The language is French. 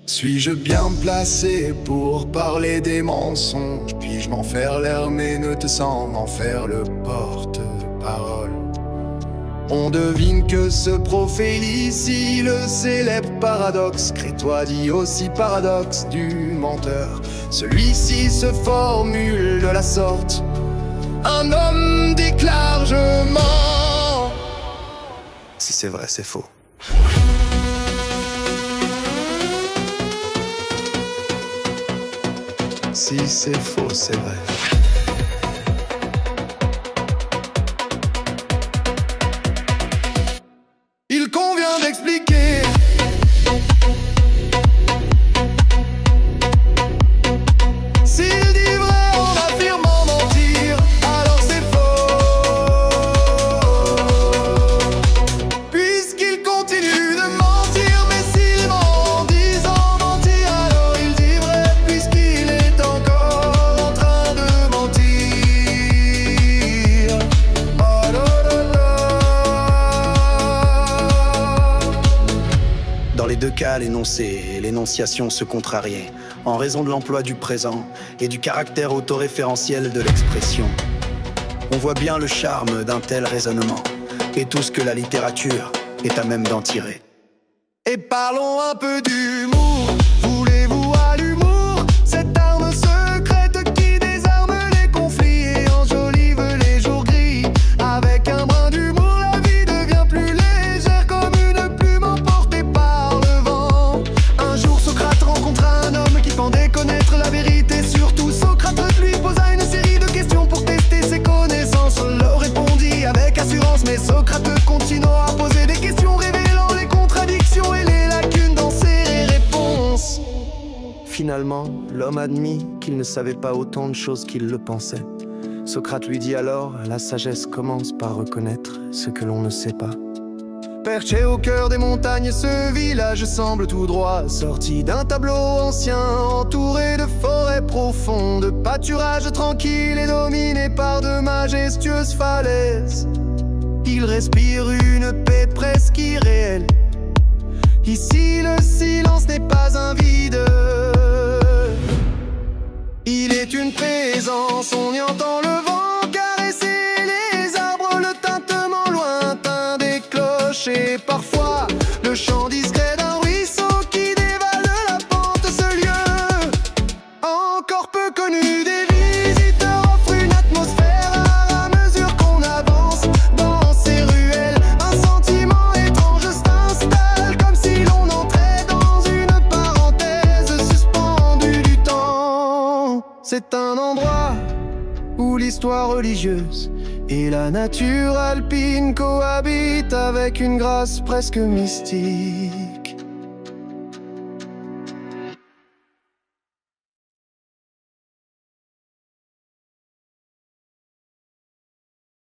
Suis-je bien placé pour parler des mensonges? Puis-je m'en faire l'air ne sans m'en faire le porte-parole? On devine que ce prophète ici, le célèbre paradoxe crétois dit aussi paradoxe du menteur. Celui-ci se formule de la sorte: un homme déclare je mens. Si c'est vrai, c'est faux. Si c'est faux, c'est vrai. Il convient d'expliquer. S'il dit vrai en affirmant mentir, alors c'est faux. Puisqu'il continue de mentir, mais s'il ment en disant mentir, alors il dit vrai, puisqu'il est encore en train de mentir. Oh là là là. Dans les deux cas, l'énoncé et l'énonciation se contrariaient en raison de l'emploi du présent et du caractère autoréférentiel de l'expression. On voit bien le charme d'un tel raisonnement et tout ce que la littérature est à même d'en tirer. Et parlons un peu d'humour. Voulez-vous à l'humour, cette arme secrète qui désarme les conflits et enjolive les jours gris? Avec un brin d'humour, la vie devient plus légère, comme une plume emportée par le vent. Un jour, Socrate rencontra un homme qui pensait connaître la vérité. Surtout, Socrate lui posa une série de questions pour tester ses connaissances. On leur répondit avec assurance, mais Socrate continua à poser des questions, révélant les contradictions et les lacunes dans ses réponses. Finalement, l'homme admit qu'il ne savait pas autant de choses qu'il le pensait. Socrate lui dit alors: la sagesse commence par reconnaître ce que l'on ne sait pas. Perché au cœur des montagnes, ce village semble tout droit sorti d'un tableau ancien, entouré de forêts profondes, pâturages tranquilles et dominé par de majestueuses falaises. Il respire une paix presque irréelle. Ici le silence n'est pas un vide, il est une présence. On y entend le vent caresser les arbres, le tintement lointain des cloches et parfois le chant discret d'un ruisseau qui dévale la pente. Ce lieu encore peu connu des visiteurs offre une atmosphère rare à mesure qu'on avance dans ces ruelles. Un sentiment étrange s'installe, comme si l'on entrait dans une parenthèse suspendue du temps. C'est un endroit où l'histoire religieuse et la nature alpine cohabitent avec une grâce presque mystique.